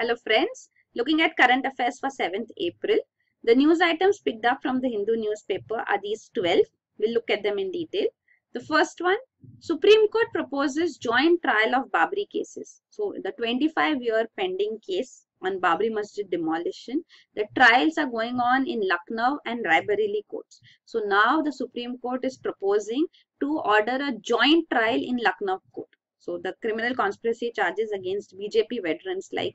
Hello friends, looking at current affairs for 7th April. The news items picked up from the Hindu newspaper are these 12. We'll look at them in detail. The first one, Supreme Court proposes joint trial of Babri cases. So the 25-year pending case on Babri Masjid demolition, the trials are going on in Lucknow and Raebareli courts. So now the Supreme Court is proposing to order a joint trial in Lucknow court. So the criminal conspiracy charges against BJP veterans like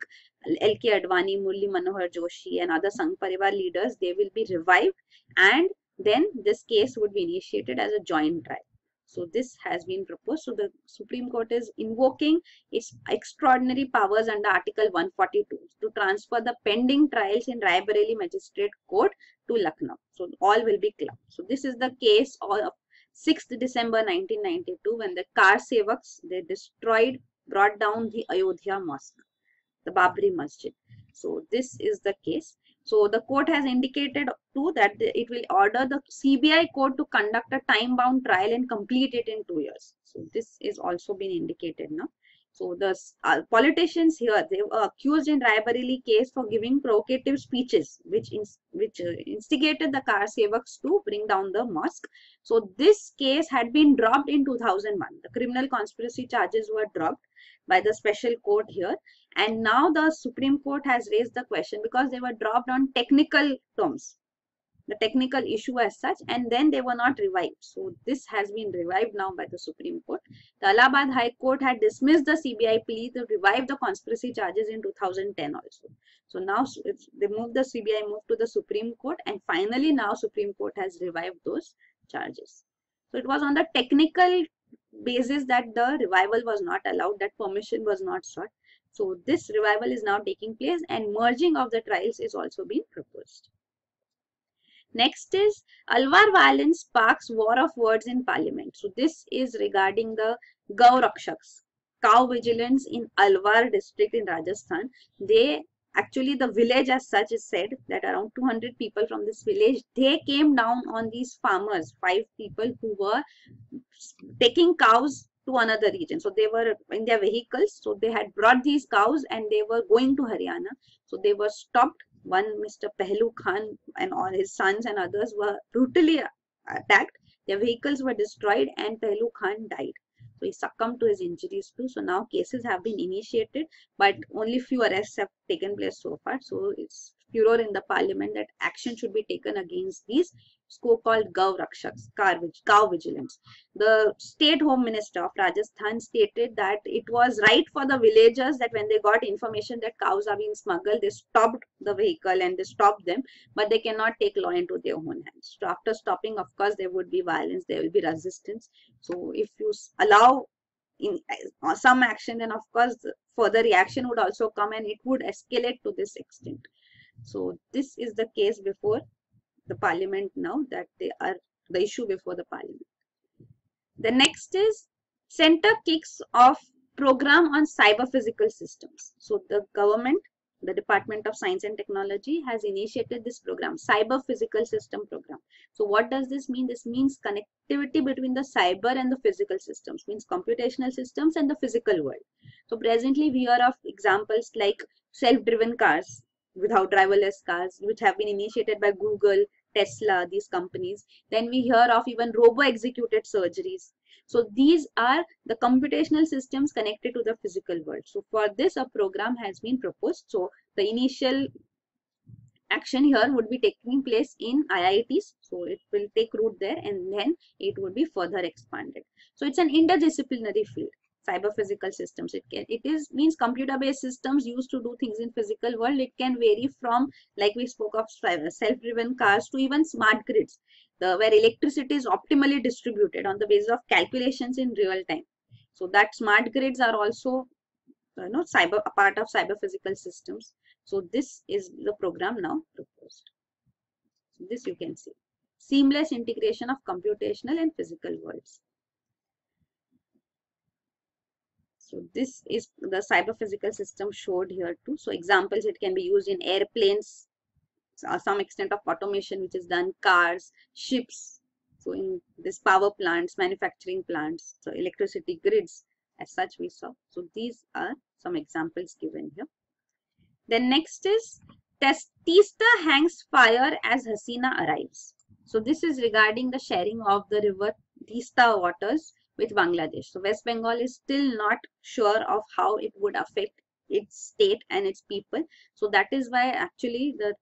L.K. Advani, Murli Manohar Joshi and other Sangh Parivar leaders, they will be revived and then this case would be initiated as a joint trial. So this has been proposed. So the Supreme Court is invoking its extraordinary powers under Article 142 to transfer the pending trials in Raebareli Magistrate Court to Lucknow. So all will be clubbed. So this is the case of 6th December 1992 when the Kar Sevaks, they brought down the Ayodhya Mosque, the Babri Masjid. So this is the case. So the court has indicated too that it will order the CBI court to conduct a time-bound trial and complete it in 2 years. So this is also been indicated now. So the politicians here, they were accused in Raebareli case for giving provocative speeches, which instigated the Kar Sevaks to bring down the mosque. So this case had been dropped in 2001. The criminal conspiracy charges were dropped by the special court here, and now the Supreme Court has raised the question because they were dropped on technical terms, the technical issue as such, and then they were not revived. So this has been revived now by the Supreme Court. The Allahabad High Court had dismissed the CBI plea to revive the conspiracy charges in 2010 also. So now they moved, the CBI moved to the Supreme Court, and finally now Supreme Court has revived those charges. So it was on the technical basis that the revival was not allowed, that permission was not sought. So this revival is now taking place and merging of the trials is also being proposed. Next is Alwar violence sparks war of words in parliament. So this is regarding the Gau Rakshaks, cow vigilance in Alwar district in Rajasthan. They actually, the village as such is said that around 200 people from this village, they came down on these farmers, 5 people who were taking cows to another region. So they were in their vehicles. So they had brought these cows and they were going to Haryana. So they were stopped. One Mr. Pehlu Khan and all his sons and others were brutally attacked. Their vehicles were destroyed and Pehlu Khan died. So he succumbed to his injuries too. So now cases have been initiated, but only few arrests have taken place so far. So it's furor in the parliament that action should be taken against these so-called Gau Rakshaks, cow vigilance. The state home minister of Rajasthan stated that it was right for the villagers that when they got information that cows are being smuggled, they stopped the vehicle and they stopped them, but they cannot take law into their own hands. So after stopping, of course, there would be violence, there will be resistance. So if you allow in some action, then of course further reaction would also come and it would escalate to this extent. So this is the case before the parliament now, that they are the issue before the parliament. The next is Center kicks off program on cyber physical systems. So the government, the Department of Science and Technology has initiated this program, cyber physical system program. So what does this mean? This means connectivity between the cyber and the physical systems, means computational systems and the physical world. So presently we hear of examples like self-driven cars, without driverless cars, which have been initiated by Google, Tesla, these companies. Then we hear of even robo-executed surgeries. So these are the computational systems connected to the physical world. So for this, a program has been proposed. So the initial action here would be taking place in IITs. So it will take root there and then it would be further expanded. So it's an interdisciplinary field. Cyber physical systems, means computer based systems used to do things in physical world. It can vary from, like we spoke of, self-driven cars to even smart grids, where electricity is optimally distributed on the basis of calculations in real time. So that smart grids are also a part of cyber physical systems. So this is the program now proposed. So this you can see, seamless integration of computational and physical worlds. So this is the cyber physical system showed here too. So examples, it can be used in airplanes, some extent of automation which is done, cars, ships. So in this power plants, manufacturing plants, so electricity grids as such we saw. So these are some examples given here. Then next is Teesta hangs fire as Hasina arrives. So this is regarding the sharing of the river Teesta waters with Bangladesh. So West Bengal is still not sure of how it would affect its state and its people. So that is why actually the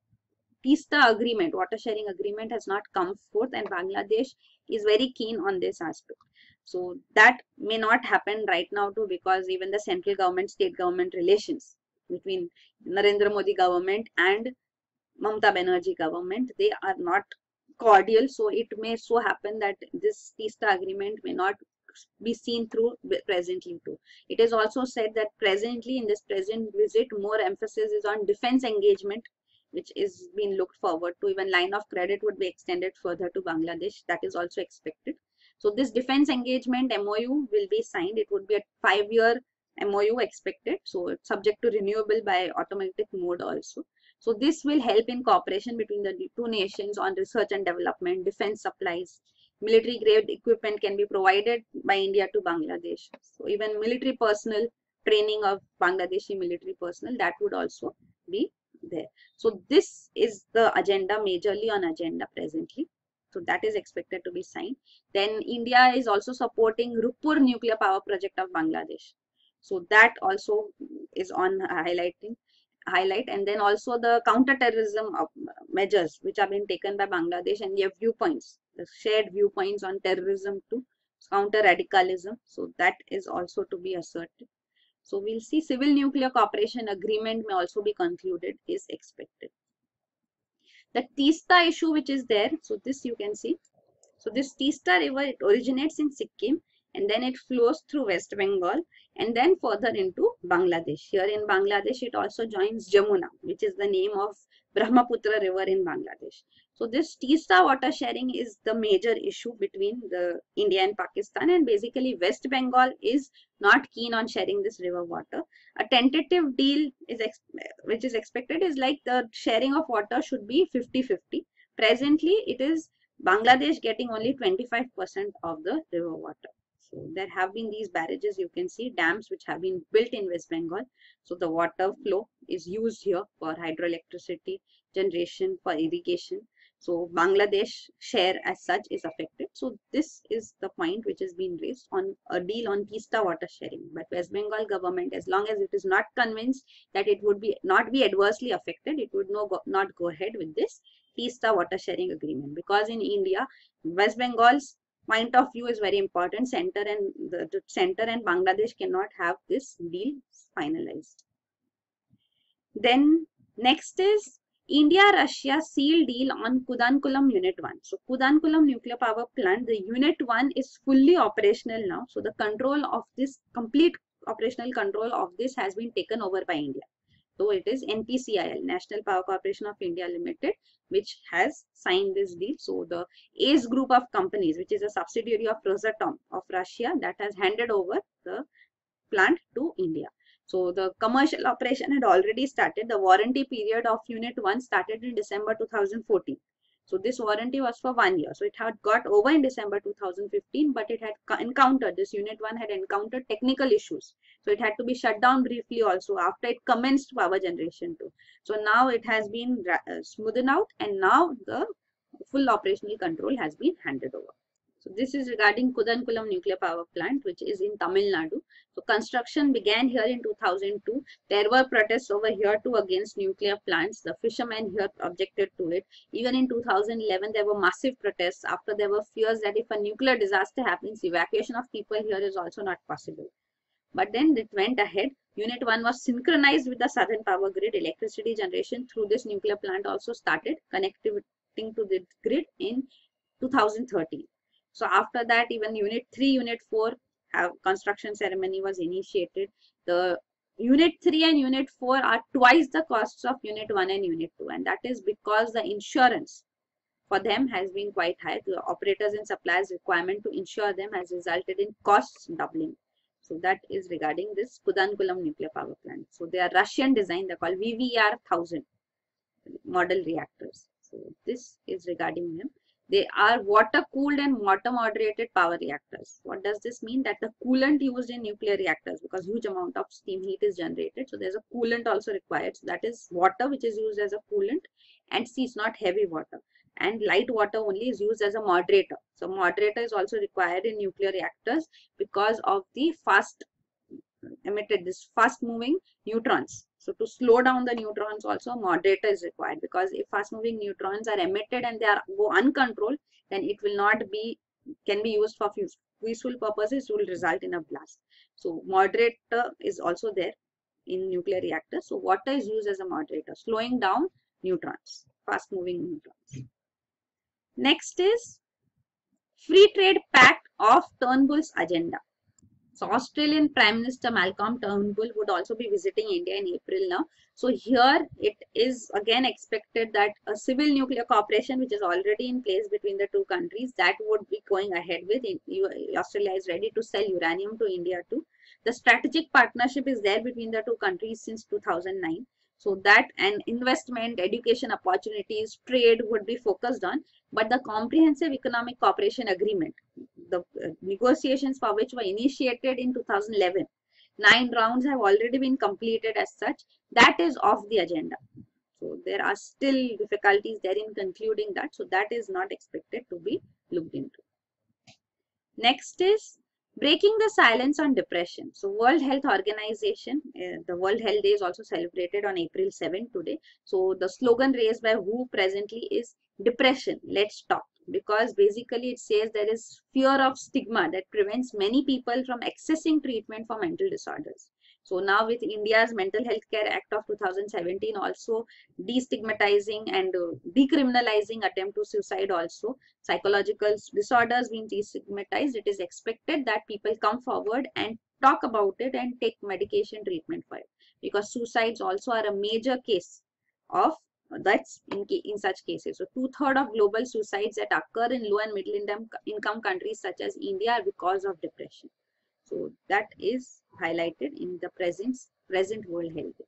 Teesta agreement, water sharing agreement, has not come forth, and Bangladesh is very keen on this aspect. So that may not happen right now too, because even the central government state government relations between Narendra Modi government and Mamata Banerjee government, they are not cordial. So it may so happen that this Teesta agreement may not be seen through presently too. It is also said that presently in this present visit, more emphasis is on defense engagement, which is being looked forward to. Even line of credit would be extended further to Bangladesh. That is also expected. So this defense engagement MOU will be signed. It would be a 5-year MOU expected. So it's subject to renewable by automatic mode also. So this will help in cooperation between the two nations on research and development, defense supplies. Military grade equipment can be provided by India to Bangladesh. So even military personnel, training of Bangladeshi military personnel, that would also be there. So this is the agenda, majorly on agenda presently. So that is expected to be signed. Then India is also supporting Rupur nuclear power project of Bangladesh. So that also is on highlight, and then also the counter-terrorism measures which have been taken by Bangladesh, and their viewpoints, the shared viewpoints on terrorism to counter radicalism. So that is also to be asserted. So we'll see civil nuclear cooperation agreement may also be concluded is expected. The Teesta issue which is there, so this you can see. So this Teesta river, it originates in Sikkim and then it flows through West Bengal and then further into Bangladesh. Here in Bangladesh, it also joins Jamuna, which is the name of Brahmaputra river in Bangladesh. So this Teesta water sharing is the major issue between the India and Pakistan, and basically West Bengal is not keen on sharing this river water. A tentative deal is which is expected is like the sharing of water should be 50-50. Presently, it is Bangladesh getting only 25% of the river water. So there have been these barrages, you can see dams which have been built in West Bengal. So the water flow is used here for hydroelectricity generation, for irrigation. So Bangladesh share as such is affected. So this is the point which has been raised on a deal on Teesta water sharing. But West Bengal government, as long as it is not convinced that it would be not be adversely affected, it would not go ahead with this Teesta water sharing agreement, because in India, West Bengal's point of view is very important. Center and the center and Bangladesh cannot have this deal finalized. Then next is India-Russia seal deal on Kudankulam Unit 1. So Kudankulam nuclear power plant, the Unit 1 is fully operational now. So the control of this, complete operational control of this has been taken over by India. So it is NPCIL, National Power Corporation of India Limited, which has signed this deal. So the ACE group of companies, which is a subsidiary of Rosatom of Russia, that has handed over the plant to India. So the commercial operation had already started. The warranty period of Unit 1 started in December 2014. So this warranty was for 1 year. So it had got over in December 2015, but it had encountered, this Unit 1 had encountered technical issues. So it had to be shut down briefly also after it commenced power generation too. So now it has been smoothened out, and now the full operational control has been handed over. So this is regarding Kudankulam nuclear power plant, which is in Tamil Nadu. So construction began here in 2002. There were protests over here too against nuclear plants. The fishermen here objected to it. Even in 2011, there were massive protests after there were fears that if a nuclear disaster happens, evacuation of people here is also not possible. But then it went ahead. Unit 1 was synchronized with the southern power grid. Electricity generation through this nuclear plant also started, connecting to the grid in 2013. So after that, even Unit 3, Unit 4 construction ceremony was initiated. The Unit 3 and Unit 4 are twice the costs of Unit 1 and Unit 2, and that is because the insurance for them has been quite high. The operators and suppliers requirement to insure them has resulted in costs doubling. So that is regarding this Kudankulam nuclear power plant. So they are Russian design, they're called VVER 1000 model reactors. So this is regarding them. They are water cooled and water moderated power reactors. What does this mean? That the coolant used in nuclear reactors, because huge amount of steam heat is generated, so there's a coolant also required. So that is water which is used as a coolant, and see, it's not heavy water, and light water only is used as a moderator. So moderator is also required in nuclear reactors because of the fast moving neutrons. So to slow down the neutrons also, moderator is required, because if fast moving neutrons are emitted and they are go uncontrolled, then it will not be, can be used for useful purposes, it will result in a blast. So moderator is also there in nuclear reactors. So water is used as a moderator, slowing down neutrons, fast moving neutrons. Next is Free Trade Pact of Turnbull's agenda. So Australian Prime Minister Malcolm Turnbull would also be visiting India in April now. So here it is again expected that a civil nuclear cooperation, which is already in place between the two countries, that would be going ahead with. Australia is ready to sell uranium to India too. The strategic partnership is there between the two countries since 2009. So that and investment, education opportunities, trade would be focused on. But the Comprehensive Economic Cooperation Agreement, the negotiations for which were initiated in 2011, 9 rounds have already been completed as such, that is off the agenda. So there are still difficulties there in concluding that. So that is not expected to be looked into. Next is breaking the silence on depression. So World Health Organization, the World Health Day is also celebrated on April 7 today. So the slogan raised by WHO presently is depression, let's talk. Because basically it says there is fear of stigma that prevents many people from accessing treatment for mental disorders. So now with India's Mental Health Care Act of 2017 also destigmatizing and decriminalizing attempt to suicide also, psychological disorders being destigmatized, it is expected that people come forward and talk about it and take medication treatment for it. Because suicides also are a major case of that's in such cases. So 2/3 of global suicides that occur in low and middle income countries such as India are because of depression. So that is highlighted in the present World Health Day.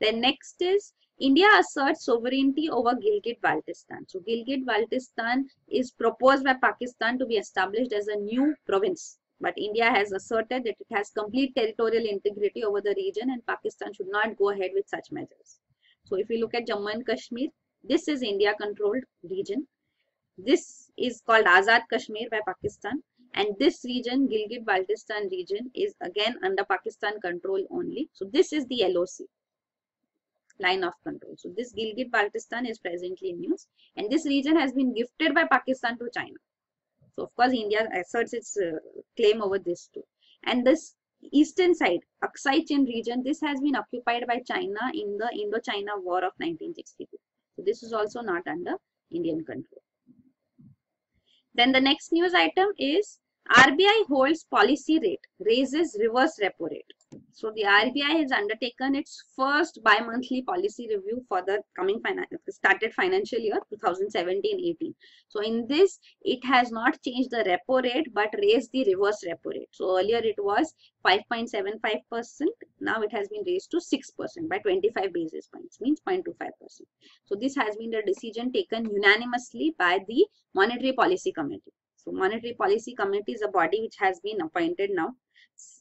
Then next is India asserts sovereignty over Gilgit-Baltistan. So Gilgit-Baltistan is proposed by Pakistan to be established as a new province. But India has asserted that it has complete territorial integrity over the region and Pakistan should not go ahead with such measures. So if we look at Jammu and Kashmir, this is India controlled region. This is called Azad Kashmir by Pakistan. And this region, Gilgit-Baltistan region, is again under Pakistan control only. So this is the LOC, line of control. So this Gilgit-Baltistan is presently in use. And this region has been gifted by Pakistan to China. So of course India asserts its claim over this too. And this eastern side, Aksai Chin region, this has been occupied by China in the Indo-China War of 1962. So this is also not under Indian control. Then the next news item is RBI holds policy rate, raises reverse repo rate. So the RBI has undertaken its first bi-monthly policy review for the coming started financial year 2017-18. So in this, it has not changed the repo rate but raised the reverse repo rate. So earlier it was 5.75%. Now it has been raised to 6% by 25 basis points, means 0.25%. So this has been the decision taken unanimously by the Monetary Policy Committee. So Monetary Policy Committee is a body which has been appointed now.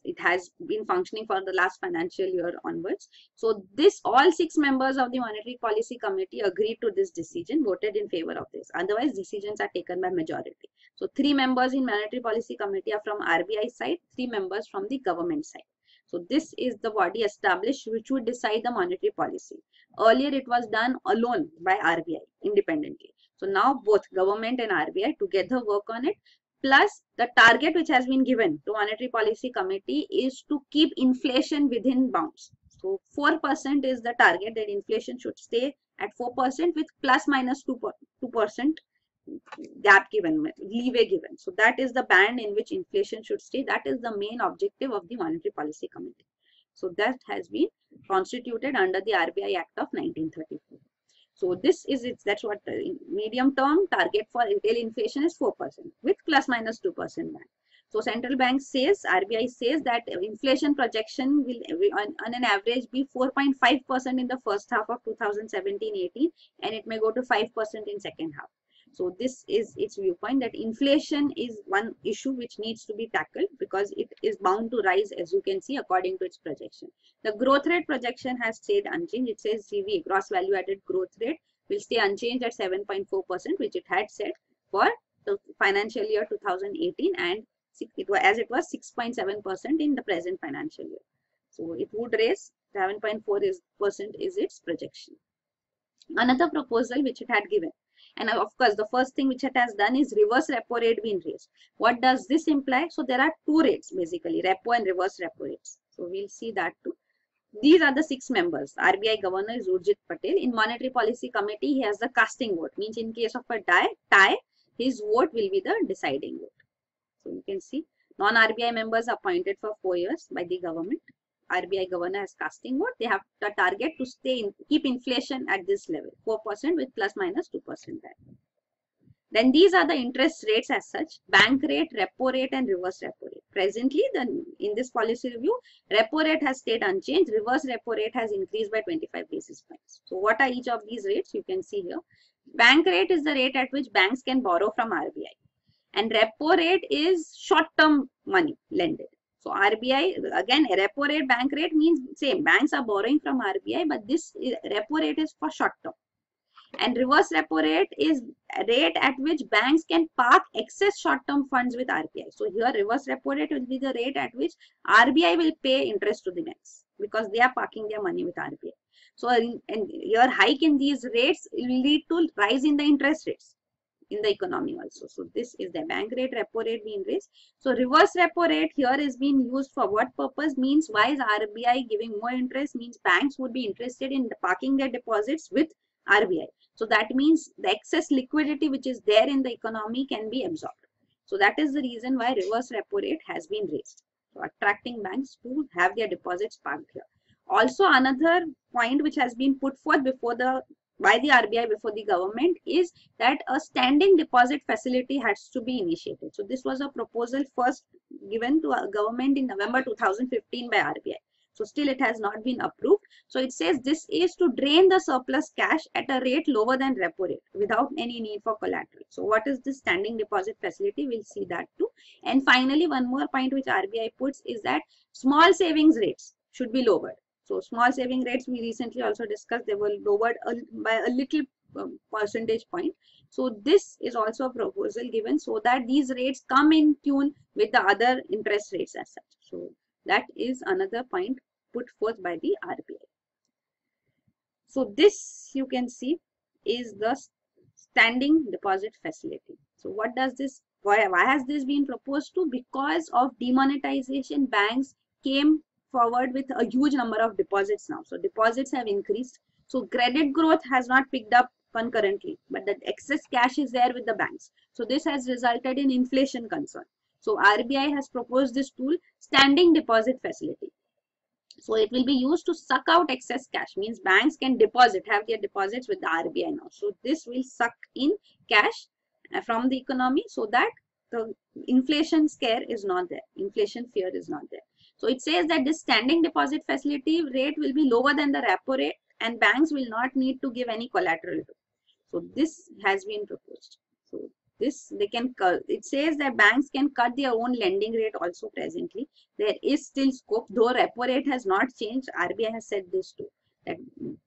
It has been functioning for the last financial year onwards. So this, all 6 members of the Monetary Policy Committee agreed to this decision, voted in favor of this. Otherwise, decisions are taken by majority. So 3 members in Monetary Policy Committee are from RBI side, 3 members from the government side. So this is the body established which would decide the monetary policy. Earlier it was done alone by RBI independently. So now both government and RBI together work on it. Plus the target which has been given to Monetary Policy Committee is to keep inflation within bounds. So 4% is the target, that inflation should stay at 4% with plus minus 2% gap given, leeway given. So that is the band in which inflation should stay. That is the main objective of the Monetary Policy Committee. So that has been constituted under the RBI Act of 1934. So this is it. That's what the medium term target for retail inflation is 4% with plus minus 2% band. So central bank says, RBI says that inflation projection will on an average be 4.5% in the first half of 2017-18 and it may go to 5% in second half. So this is its viewpoint, that inflation is one issue which needs to be tackled because it is bound to rise, as you can see, according to its projection. The growth rate projection has stayed unchanged. It says GVA, gross value added growth rate, will stay unchanged at 7.4%, which it had set for the financial year 2018, and it was 6.7% in the present financial year. So it would raise 7.4% is its projection. Another proposal which it had given, and of course the first thing which it has done is reverse repo rate being raised. What does this imply? So there are two rates basically, repo and reverse repo rates. So we'll see that too. These are the 6 members. RBI Governor is Urjit Patel. In Monetary Policy Committee, he has the casting vote. Means in case of a tie, his vote will be the deciding vote. So you can see non-RBI members are appointed for 4 years by the government. RBI Governor has casting vote. They have the target to keep inflation at this level, 4% with plus minus 2% there. Then these are the interest rates as such: bank rate, repo rate, and reverse repo rate. Presently, in this policy review, repo rate has stayed unchanged. Reverse repo rate has increased by 25 basis points. So what are each of these rates? You can see here. Bank rate is the rate at which banks can borrow from RBI. And repo rate is short-term money lended. So RBI, again, repo rate, bank rate means same. Banks are borrowing from RBI, but this repo rate is for short-term. And reverse repo rate is a rate at which banks can park excess short-term funds with RBI. So here reverse repo rate will be the rate at which RBI will pay interest to the banks because they are parking their money with RBI. So your hike in these rates will lead to rise in the interest rates in the economy also. So this is the bank rate, repo rate being raised. So reverse repo rate here is being used for what purpose? Means why is RBI giving more interest? Means banks would be interested in parking their deposits with RBI. So that means the excess liquidity which is there in the economy can be absorbed. So that is the reason why reverse repo rate has been raised. So attracting banks to have their deposits parked here. Also another point which has been put forth by the RBI before the government is that a standing deposit facility has to be initiated. So this was a proposal first given to a government in November 2015 by RBI. So still it has not been approved. So it says this is to drain the surplus cash at a rate lower than repo rate without any need for collateral. So what is this standing deposit facility? We'll see that too. And finally, one more point which RBI puts is that small savings rates should be lowered. So small saving rates we recently also discussed, they were lowered by a little percentage point. So this is also a proposal given so that these rates come in tune with the other interest rates as such. So that is another point put forth by the RBI. So this you can see is the standing deposit facility. So what does this, why has this been proposed to? Because of demonetization, banks came forward with a huge number of deposits now. So deposits have increased. So credit growth has not picked up concurrently, but the excess cash is there with the banks. So this has resulted in inflation concern. So RBI has proposed this tool, standing deposit facility. So it will be used to suck out excess cash, means banks can have their deposits with the RBI now. So this will suck in cash from the economy so that the inflation scare is not there, inflation fear is not there. So it says that this standing deposit facility rate will be lower than the repo rate and banks will not need to give any collateral. So this has been proposed. So this they can, it says that banks can cut their own lending rate also presently. There is still scope, though repo rate has not changed. RBI has said this too, that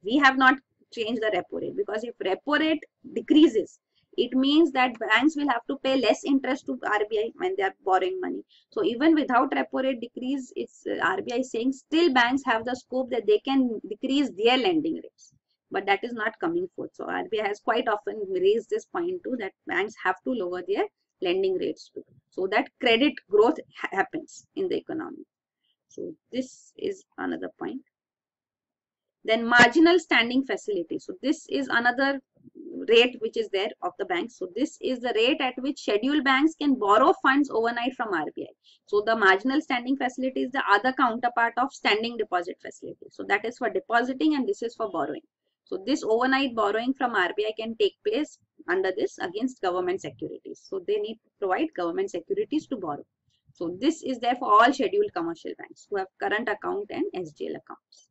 we have not changed the repo rate, because if repo rate decreases, it means that banks will have to pay less interest to RBI when they are borrowing money. So even without repo rate decrease, it's RBI saying still banks have the scope that they can decrease their lending rates. But that is not coming forth. So RBI has quite often raised this point too, that banks have to lower their lending rates too, so that credit growth happens in the economy. So this is another point. Then marginal standing facility. So this is another rate which is there of the banks. So this is the rate at which scheduled banks can borrow funds overnight from RBI. So the marginal standing facility is the other counterpart of standing deposit facility. So that is for depositing and this is for borrowing. So this overnight borrowing from RBI can take place under this against government securities. So they need to provide government securities to borrow. So this is there for all scheduled commercial banks who have current account and SGL accounts.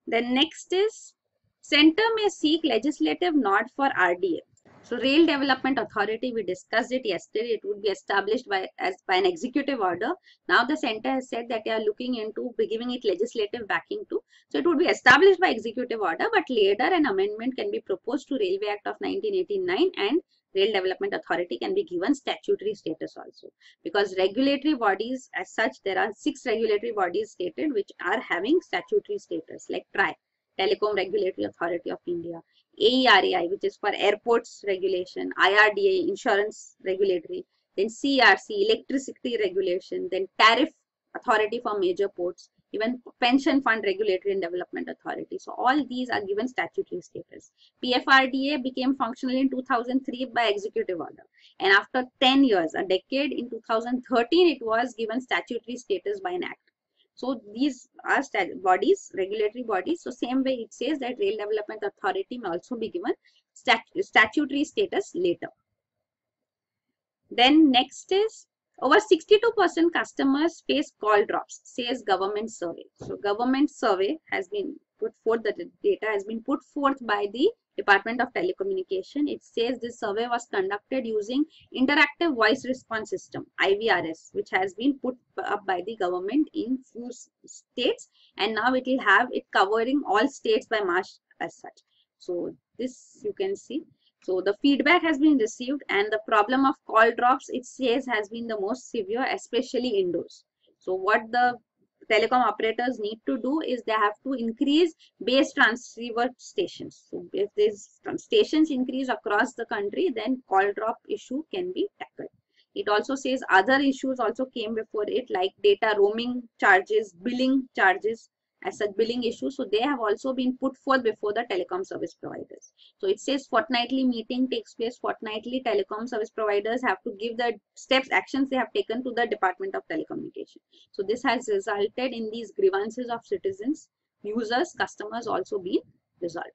Then next is, center may seek legislative nod for RDA. So Rail Development Authority, we discussed it yesterday. It would be established by an executive order. Now the center has said that they are looking into giving it legislative backing too. So it would be established by executive order, but later an amendment can be proposed to Railway Act of 1989, and Rail Development Authority can be given statutory status also. Because regulatory bodies as such, there are 6 regulatory bodies stated which are having statutory status, like TRAI, Telecom Regulatory Authority of India, AERAI, which is for airports regulation, IRDA, insurance regulatory, then CRC, electricity regulation, then tariff authority for major ports, even pension fund regulatory and development authority. So all these are given statutory status. PFRDA became functional in 2003 by executive order. And after 10 years, a decade, in 2013, it was given statutory status by an act. So these are bodies, regulatory bodies. So same way it says that Rail Development Authority may also be given statutory status later. Then next is over 62% customers face call drops, says government survey. So government survey has been put forth, the data has been put forth by the Department of Telecommunication. It says this survey was conducted using Interactive Voice Response System, IVRS, which has been put up by the government in few states, and now it will have it covering all states by March as such. So this you can see. So the feedback has been received, and the problem of call drops, it says, has been the most severe, especially indoors. So what the telecom operators need to do is they have to increase base transceiver stations. So if these stations increase across the country, then call drop issue can be tackled. It also says other issues also came before it, like data roaming charges, billing charges, as such billing issues. So they have also been put forth before the telecom service providers. So it says fortnightly meeting takes place. Fortnightly, telecom service providers have to give the actions they have taken to the Department of Telecommunication. So this has resulted in these grievances of citizens, users, customers also being resolved.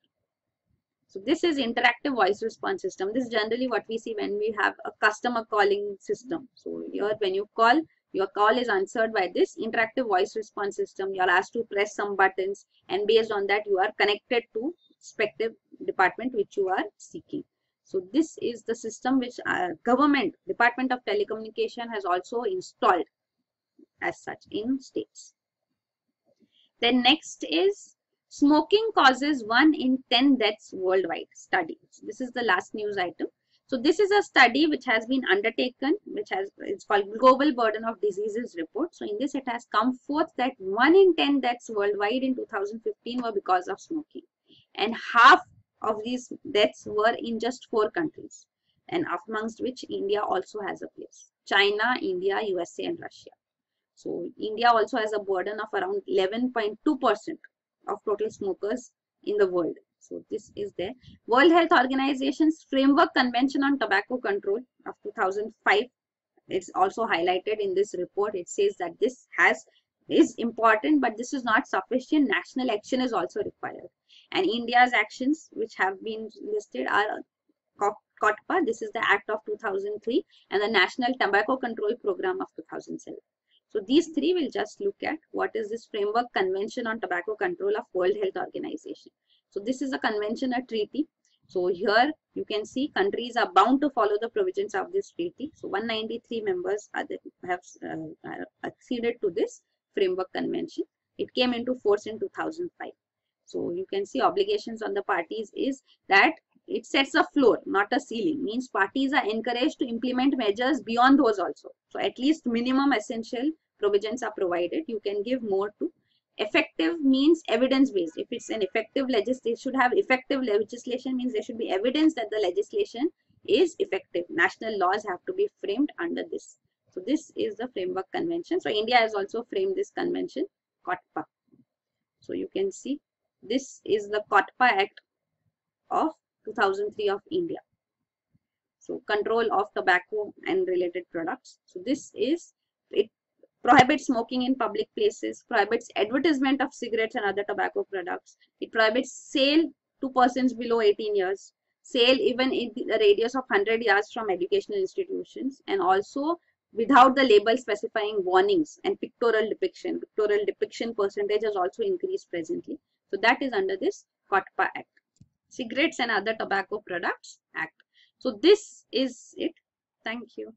So this is interactive voice response system. This is generally what we see when we have a customer calling system. So here when you call, your call is answered by this interactive voice response system. You are asked to press some buttons, and based on that you are connected to respective department which you are seeking. So this is the system which government, Department of Telecommunication, has also installed as such in states. Then next is smoking causes 1 in 10 deaths worldwide study. This is the last news item. So this is a study which has been undertaken, it's called Global Burden of Diseases Report. So in this it has come forth that 1 in 10 deaths worldwide in 2015 were because of smoking. And half of these deaths were in just 4 countries, and amongst which India also has a place. China, India, USA and Russia. So India also has a burden of around 11.2% of total smokers in the world. So this is there. World Health Organization's Framework Convention on Tobacco Control of 2005 is also highlighted in this report. It says that this is important, but this is not sufficient. National action is also required. And India's actions which have been listed are COTPA, this is the Act of 2003, and the National Tobacco Control Program of 2007. So these 3 will just look at what is this Framework Convention on Tobacco Control of World Health Organization. So this is a convention, a treaty. So here you can see countries are bound to follow the provisions of this treaty. So 193 members have acceded to this Framework Convention. It came into force in 2005. So you can see obligations on the parties is that it sets a floor, not a ceiling. Means parties are encouraged to implement measures beyond those also. So at least minimum essential provisions are provided. You can give more to. Effective means evidence-based. If it's an effective legislation, should have effective legislation, means there should be evidence that the legislation is effective. National laws have to be framed under this. So this is the Framework Convention. So India has also framed this convention, COTPA. So you can see this is the COTPA Act of 2003 of India. So control of tobacco and related products. So this is, it prohibits smoking in public places, prohibits advertisement of cigarettes and other tobacco products. It prohibits sale to persons below 18 years, sale even in the radius of 100 yards from educational institutions, and also without the label specifying warnings and pictorial depiction. Pictorial depiction percentage has also increased presently. So that is under this COTPA Act. Cigarettes and Other Tobacco Products Act. So this is it. Thank you.